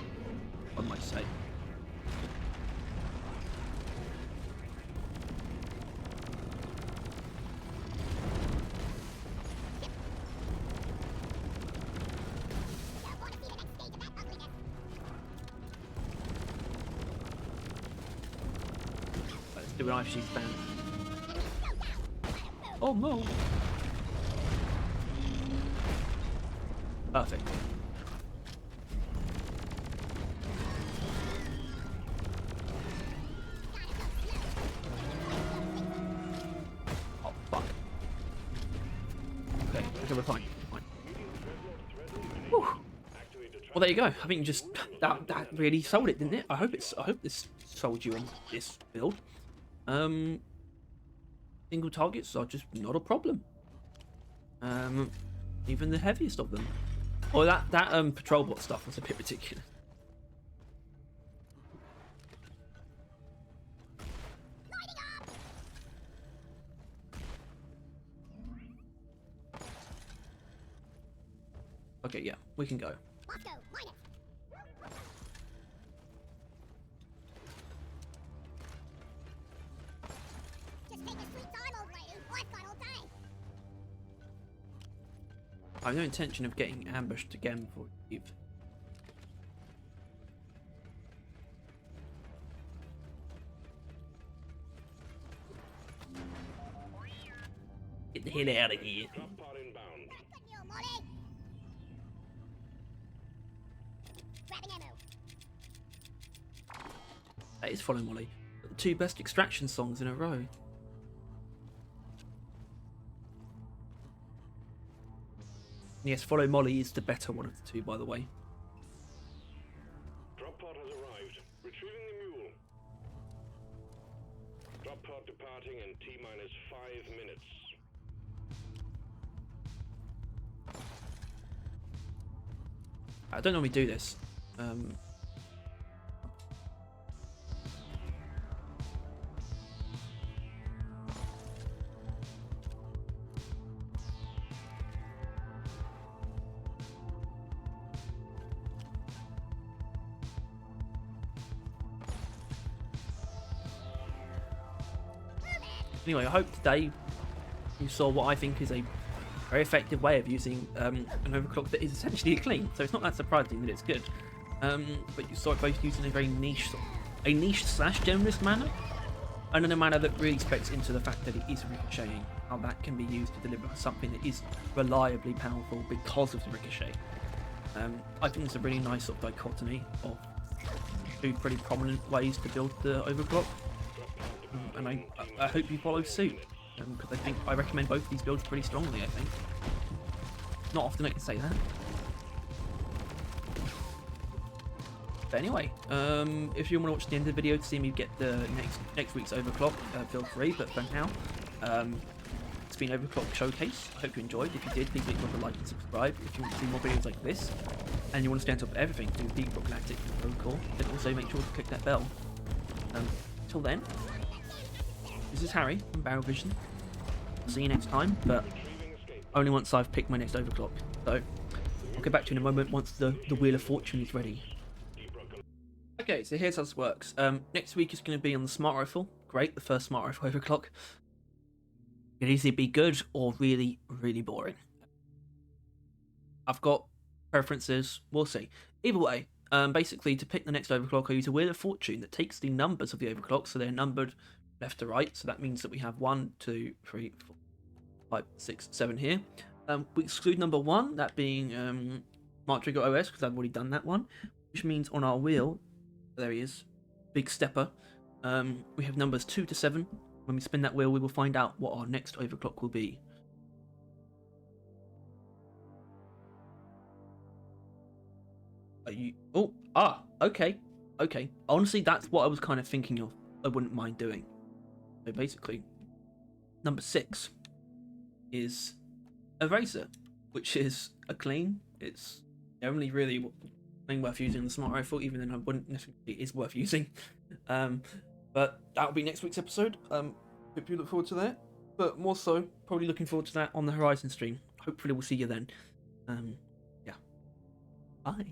I might say. Let's do an ice sheet ban. Oh no! Perfect. Oh fuck. Okay, we're fine. We're fine. Whew. Well, there you go. I think just that really sold it, didn't it? I hope this sold you on this build. single targets are just not a problem. Even the heaviest of them. Or that patrol bot stuff was a bit ridiculous. Okay, yeah, we can go. Let's go. Mine it. Just take your sweet time, old lady. I've got all day. I have no intention of getting ambushed again before we leave. Get the hell out of here. Drop pod inbound. Good you, Molly. Grabbing ammo. That is Follow Molly. The two best extraction songs in a row. Yes, Follow Molly is the better one of the two, by the way. Drop pod has arrived. Retrieving the mule. Drop pod departing in T-minus 5 minutes. I don't normally do this. Anyway, I hope today you saw what I think is a very effective way of using an overclock that is essentially a clean. So it's not that surprising that it's good. But you saw it both used in a very niche slash generalist manner, and in a manner that really specs into the fact that it is ricocheting, how that can be used to deliver something that is reliably powerful because of the ricochet. I think it's a really nice sort of dichotomy of two pretty prominent ways to build the overclock. And I hope you follow suit, because I recommend both of these builds pretty strongly. I think not often I can say that. But anyway, if you want to watch the end of the video to see me get the next week's overclock, feel free. But for now, it's been Overclock Showcase. I hope you enjoyed. If you did, please make sure to like and subscribe. If you want to see more videos like this, and you want to stay on top of everything, do Deflection, Galactic, and Overclock, then also make sure to click that bell. Till then. This is Harry from Barrel Vision. See you next time, but only once I've picked my next overclock. So I'll get back to you in a moment once the Wheel of Fortune is ready. Okay, so here's how this works. Next week is going to be on the Smart Rifle. Great, the first Smart Rifle overclock. It can either be good or really, really boring. I've got preferences. We'll see. Either way, basically to pick the next overclock, I use a Wheel of Fortune that takes the numbers of the overclock, so they're numbered left to right, so that means that we have 1, 2, 3, 4, 5, 6, 7 here. We exclude number 1, that being Smart Trigger OS, because I've already done that one, which means on our wheel, there he is, Big Stepper, we have numbers 2 to 7. When we spin that wheel, we will find out what our next overclock will be. Are you... Oh, okay. Honestly, that's what I was kind of thinking of. I wouldn't mind doing. So basically, number 6 is a Razor, which is a clean. It's generally really worth using in the Smart Rifle, even though I wouldn't necessarily think it is worth using. But that'll be next week's episode. Hope you look forward to that. But more so, probably looking forward to that on the Horizon stream. Hopefully we'll see you then. Yeah. Bye.